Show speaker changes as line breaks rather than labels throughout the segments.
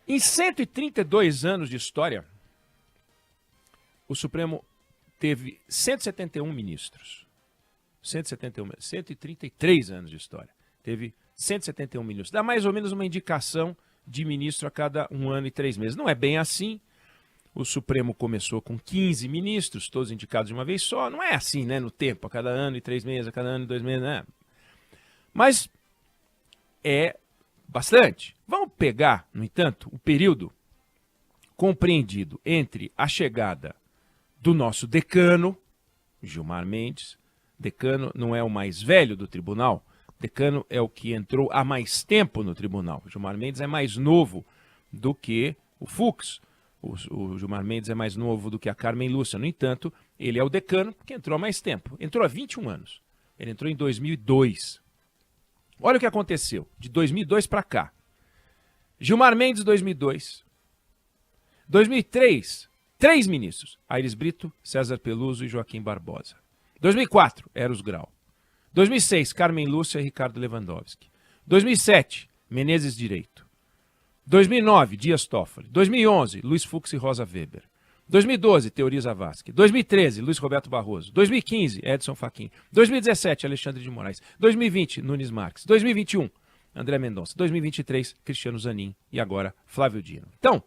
Em 132 anos de história, o Supremo teve 171 ministros. 133 anos de história. Teve 171 ministros. Dá mais ou menos uma indicação de ministro a cada 1 ano e 3 meses. Não é bem assim. O Supremo começou com 15 ministros, todos indicados de uma vez só. Não é assim, né, no tempo, a cada ano e 3 meses, a cada ano e 2 meses, né? Mas é bastante. Vamos pegar, no entanto, o período compreendido entre a chegada do nosso decano, Gilmar Mendes. Decano não é o mais velho do tribunal, decano é o que entrou há mais tempo no tribunal. O Gilmar Mendes é mais novo do que o Fux. O Gilmar Mendes é mais novo do que a Carmen Lúcia. No entanto, ele é o decano que entrou há mais tempo. Entrou há 21 anos. Ele entrou em 2002. Olha o que aconteceu de 2002 para cá. Gilmar Mendes, 2002. 2003, 3 ministros. Aires Brito, César Peluso e Joaquim Barbosa. 2004, Eros Grau. 2006, Carmen Lúcia e Ricardo Lewandowski. 2007, Menezes Direito. 2009, Dias Toffoli. 2011, Luiz Fux e Rosa Weber. 2012, Teori Zavascki. 2013, Luiz Roberto Barroso. 2015, Edson Fachin. 2017, Alexandre de Moraes. 2020, Nunes Marques. 2021, André Mendonça. 2023, Cristiano Zanin. E agora, Flávio Dino. Então,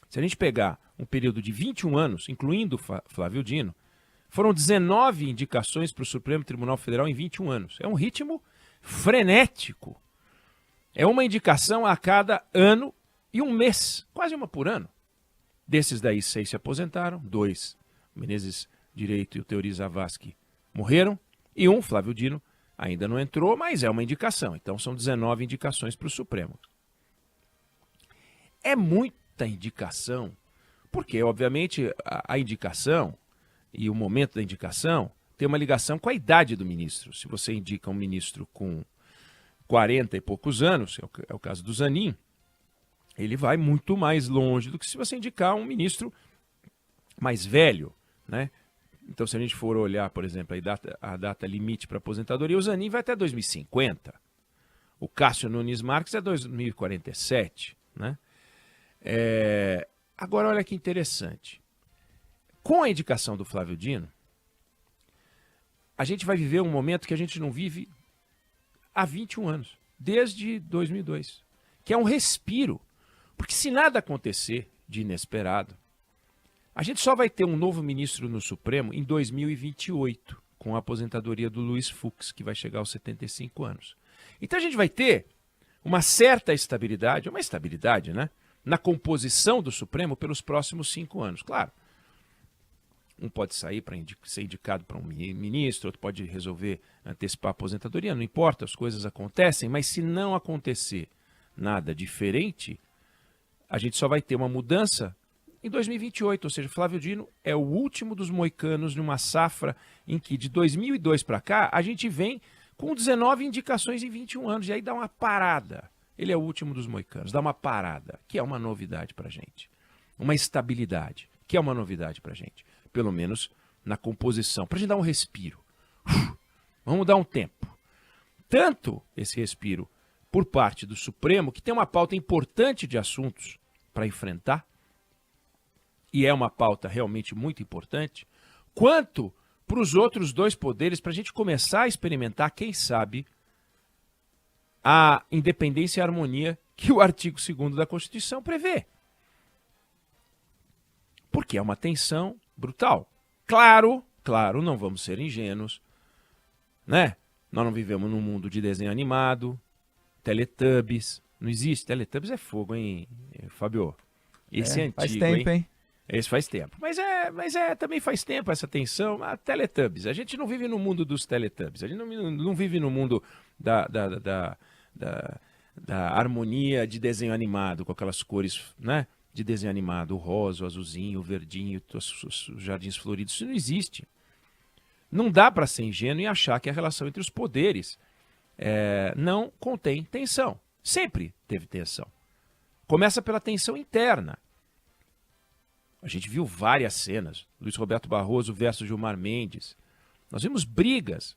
se a gente pegar um período de 21 anos, incluindo Flávio Dino, foram 19 indicações para o Supremo Tribunal Federal em 21 anos. É um ritmo frenético. É uma indicação a cada ano e um mês, quase uma por ano. Desses daí, 6 se aposentaram, 2, o Menezes Direito e o Teori Zavascki, morreram, e 1, Flávio Dino, ainda não entrou, mas é uma indicação. Então são 19 indicações para o Supremo. É muita indicação, porque, obviamente, a indicação e o momento da indicação tem uma ligação com a idade do ministro. Se você indica um ministro com 40 e poucos anos, é o caso do Zanin, ele vai muito mais longe do que se você indicar um ministro mais velho, né? Então, se a gente for olhar, por exemplo, a data limite para aposentadoria, o Zanin vai até 2050. O Cássio Nunes Marques é 2047, né? Agora, olha que interessante. Com a indicação do Flávio Dino, a gente vai viver um momento que a gente não vive há 21 anos, desde 2002, que é um respiro. Porque se nada acontecer de inesperado, a gente só vai ter um novo ministro no Supremo em 2028, com a aposentadoria do Luiz Fux, que vai chegar aos 75 anos. Então a gente vai ter uma certa estabilidade, uma estabilidade, né, na composição do Supremo pelos próximos 5 anos. Claro, um pode sair para ser indicado para um ministro, outro pode resolver antecipar a aposentadoria, não importa, as coisas acontecem, mas se não acontecer nada diferente, a gente só vai ter uma mudança em 2028, ou seja, Flávio Dino é o último dos moicanos de uma safra em que de 2002 para cá a gente vem com 19 indicações em 21 anos, e aí dá uma parada. Ele é o último dos moicanos, dá uma parada, que é uma novidade para a gente. Uma estabilidade, que é uma novidade para a gente. Pelo menos na composição, para a gente dar um respiro. Vamos dar um tempo. Tanto esse respiro por parte do Supremo, que tem uma pauta importante de assuntos para enfrentar, e é uma pauta realmente muito importante, quanto para os outros 2 poderes, para a gente começar a experimentar, quem sabe, a independência e a harmonia que o artigo 2º da Constituição prevê. Porque é uma tensão brutal. Claro, não vamos ser ingênuos, né? Nós não vivemos num mundo de desenho animado, Teletubbies, não existe. Teletubbies é fogo, hein, Fábio? Esse é antigo,
faz tempo, hein?
Esse faz tempo. Mas também faz tempo essa tensão. A Teletubbies, a gente não vive no mundo dos Teletubbies, a gente não vive no mundo da harmonia de desenho animado, com aquelas cores, né, de desenho animado, o rosa, o azulzinho, o verdinho, os jardins floridos. Isso não existe. Não dá para ser ingênuo e achar que a relação entre os poderes não contém tensão. Sempre teve tensão. Começa pela tensão interna. A gente viu várias cenas. Luiz Roberto Barroso versus Gilmar Mendes. Nós vimos brigas.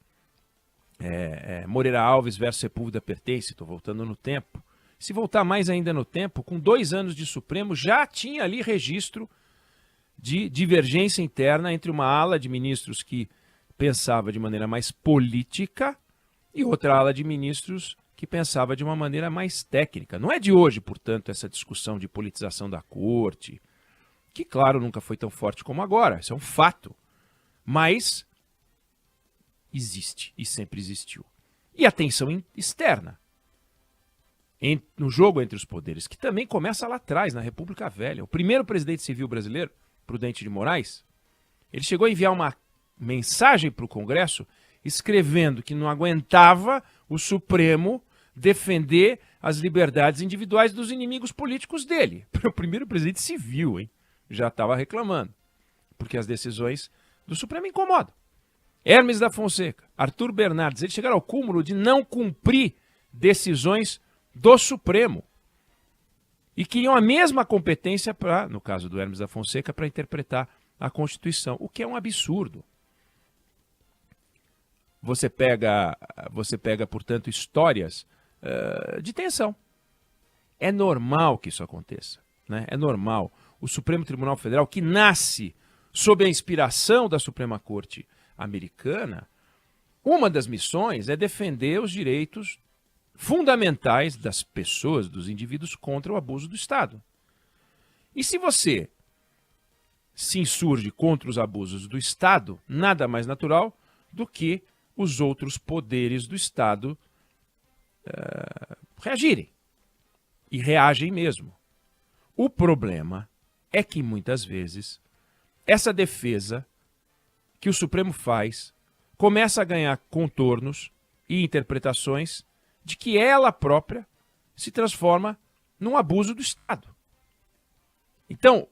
Moreira Alves versus Sepúlveda Pertence. Estou voltando no tempo. Se voltar mais ainda no tempo, com 2 anos de Supremo, já tinha ali registro de divergência interna entre uma ala de ministros que pensava de maneira mais política e outra ala de ministros que pensava de uma maneira mais técnica. Não é de hoje, portanto, essa discussão de politização da corte, que, claro, nunca foi tão forte como agora, isso é um fato, mas existe e sempre existiu. E a tensão externa, no jogo entre os poderes, que também começa lá atrás, na República Velha. O primeiro presidente civil brasileiro, Prudente de Moraes, ele chegou a enviar uma mensagem para o Congresso escrevendo que não aguentava o Supremo defender as liberdades individuais dos inimigos políticos dele. O primeiro presidente civil, hein? Já estava reclamando, porque as decisões do Supremo incomodam. Hermes da Fonseca, Arthur Bernardes, eles chegaram ao cúmulo de não cumprir decisões do Supremo e queriam a mesma competência para, no caso do Hermes da Fonseca, para interpretar a Constituição, o que é um absurdo. Você pega, portanto, histórias de tensão. É normal que isso aconteça, né? É normal. O Supremo Tribunal Federal, que nasce sob a inspiração da Suprema Corte americana, uma das missões é defender os direitos fundamentais das pessoas, dos indivíduos, contra o abuso do Estado. E se você se insurge contra os abusos do Estado, nada mais natural do que os outros poderes do Estado reagirem. E reagem mesmo. O problema é que, muitas vezes, essa defesa que o Supremo faz começa a ganhar contornos e interpretações de que ela própria se transforma num abuso do Estado. Então,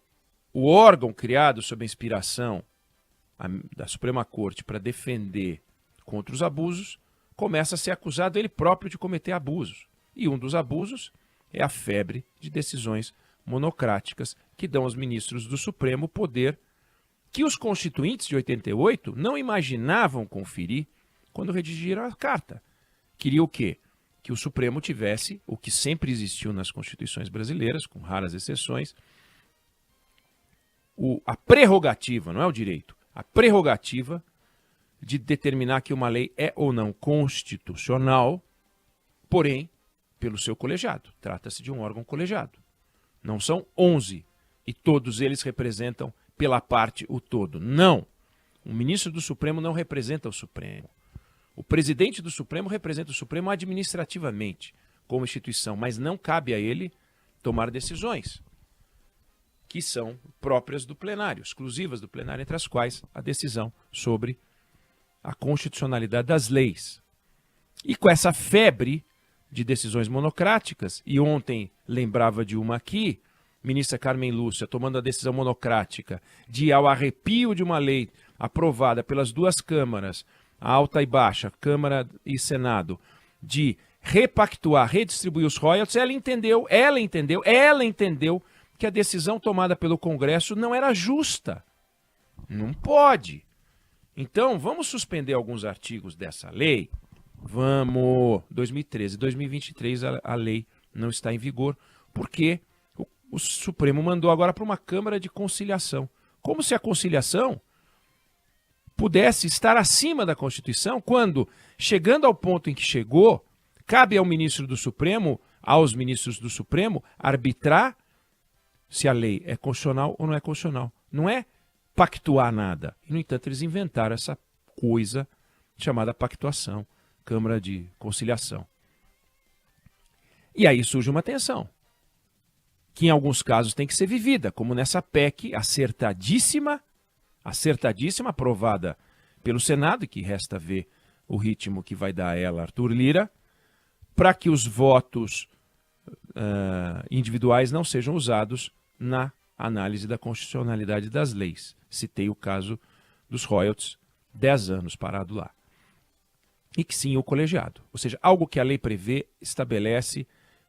o órgão criado sob a inspiração da Suprema Corte para defender contra os abusos começa a ser acusado ele próprio de cometer abusos. E um dos abusos é a febre de decisões monocráticas que dão aos ministros do Supremo poder que os constituintes de 88 não imaginavam conferir quando redigiram a carta. Queria o quê? Que o Supremo tivesse o que sempre existiu nas constituições brasileiras, com raras exceções, a prerrogativa, não é o direito, a prerrogativa de determinar que uma lei é ou não constitucional, porém, pelo seu colegiado. Trata-se de um órgão colegiado. Não são 11 e todos eles representam pela parte o todo. Não. O ministro do Supremo não representa o Supremo. O presidente do Supremo representa o Supremo administrativamente, como instituição, mas não cabe a ele tomar decisões que são próprias do plenário, exclusivas do plenário, entre as quais a decisão sobre a constitucionalidade das leis. E com essa febre de decisões monocráticas, e ontem lembrava de uma aqui, ministra Carmen Lúcia tomando a decisão monocrática de ir ao arrepio de uma lei aprovada pelas duas câmaras, a alta e baixa, Câmara e Senado, de repactuar, redistribuir os royalties, ela entendeu que a decisão tomada pelo Congresso não era justa. Não pode. Então, vamos suspender alguns artigos dessa lei? Vamos. 2013, 2023 a lei não está em vigor, porque o Supremo mandou agora para uma Câmara de Conciliação. Como se a conciliação pudesse estar acima da Constituição, quando, chegando ao ponto em que chegou, cabe ao ministro do Supremo, aos ministros do Supremo, arbitrar se a lei é constitucional ou não é constitucional. Não é pactuar nada. E, no entanto, eles inventaram essa coisa chamada pactuação, Câmara de Conciliação. E aí surge uma tensão, que em alguns casos tem que ser vivida, como nessa PEC acertadíssima, aprovada pelo Senado, e que resta ver o ritmo que vai dar a ela, Arthur Lira, para que os votos individuais não sejam usados na análise da constitucionalidade das leis. Citei o caso dos royalties, 10 anos parado lá. E que sim, o colegiado. Ou seja, algo que a lei prevê, estabelece,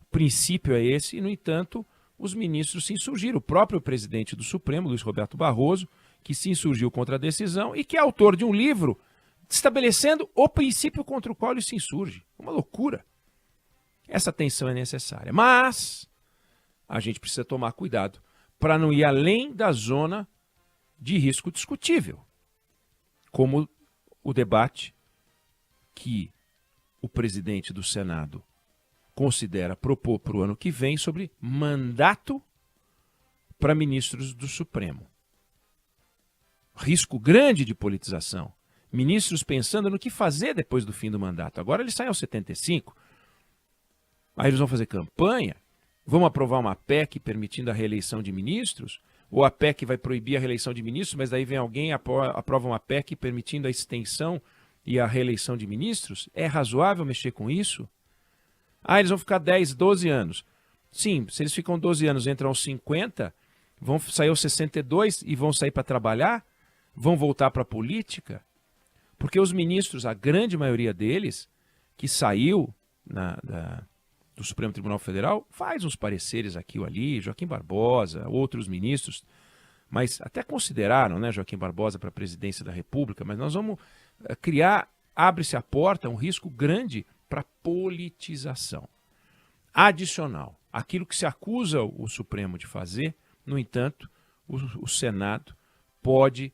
princípio é esse, e, no entanto, os ministros se insurgiram. O próprio presidente do Supremo, Luiz Roberto Barroso, que se insurgiu contra a decisão e que é autor de um livro estabelecendo o princípio contra o qual ele se insurge. Uma loucura. essa tensão é necessária. Mas a gente precisa tomar cuidado para não ir além da zona de risco discutível, como o debate que o presidente do Senado considera propor para o ano que vem sobre mandato para ministros do Supremo. Risco grande de politização. Ministros pensando no que fazer depois do fim do mandato. Agora eles saem aos 75. Aí eles vão fazer campanha. Vão aprovar uma PEC permitindo a reeleição de ministros? Ou a PEC vai proibir a reeleição de ministros, mas daí vem alguém e aprova uma PEC permitindo a extensão e a reeleição de ministros? É razoável mexer com isso? Ah, eles vão ficar 10, 12 anos. Sim, se eles ficam 12 anos, entram aos 50, vão sair aos 62 e vão sair para trabalhar? Vão voltar para a política? Porque os ministros, a grande maioria deles, que saiu do Supremo Tribunal Federal, faz uns pareceres aqui ou ali, Joaquim Barbosa, outros ministros, mas até consideraram, né, Joaquim Barbosa para a presidência da República, mas nós vamos criar, abre-se a porta, um risco grande para politização. Adicional, aquilo que se acusa o Supremo de fazer, no entanto, o Senado pode,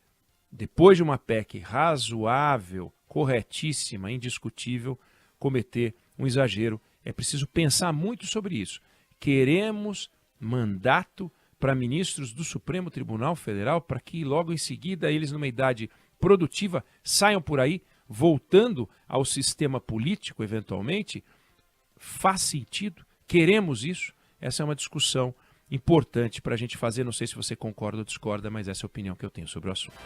depois de uma PEC razoável, corretíssima, indiscutível, cometer um exagero. É preciso pensar muito sobre isso. Queremos mandato para ministros do Supremo Tribunal Federal para que logo em seguida eles, numa idade produtiva, saiam por aí, voltando ao sistema político, eventualmente? Faz sentido? Queremos isso? Essa é uma discussão importante para a gente fazer. Não sei se você concorda ou discorda, mas essa é a opinião que eu tenho sobre o assunto.